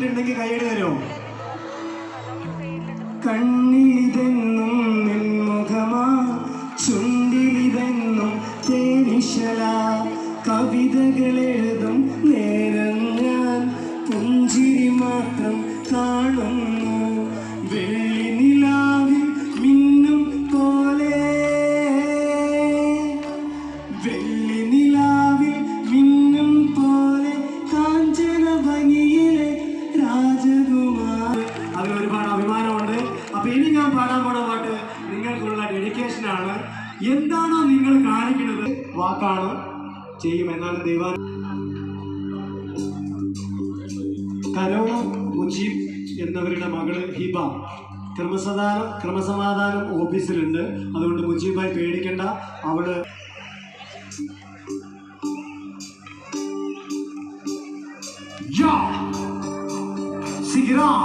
ഉണ്ടെങ്കിൽ കൈയ്യടി തരുമോ? കണ്ണിതെന്നും മുഖമാ ചുണ്ടിലിതെന്നും തേനിശല കവിതകളെഴുതും നേരം ഞാൻ പുഞ്ചിരി മാത്രം കാണുന്നു വെള്ളി നിലാവിൽ മിന്നും പോലെ വെള്ളി നിലാവിൽ മിന്നും പോലെ കാഞ്ചന ഭംഗിയിലെ രാജകുമാർ. അതിലൊരുപാട് അഭിമാനമുണ്ട്. അപ്പൊ ഇനി ഞാൻ പാടാൻ പോണ പാട്ട് നിങ്ങൾക്കുള്ള ഡെഡിക്കേഷനാണ്. എന്താണോ നിങ്ങൾ കാണിക്കുന്നത് വാക്കാണ് ചെയ്യും എന്നാണ് ദൈവം. കരോണ മുജീബ് എന്നവരുടെ മകള് ഹിബ ക്രമസമാധാനം ഓഫീസിലുണ്ട്. അതുകൊണ്ട് മുജീബായി പേടിക്കണ്ട. അവള് സിഗ്രാം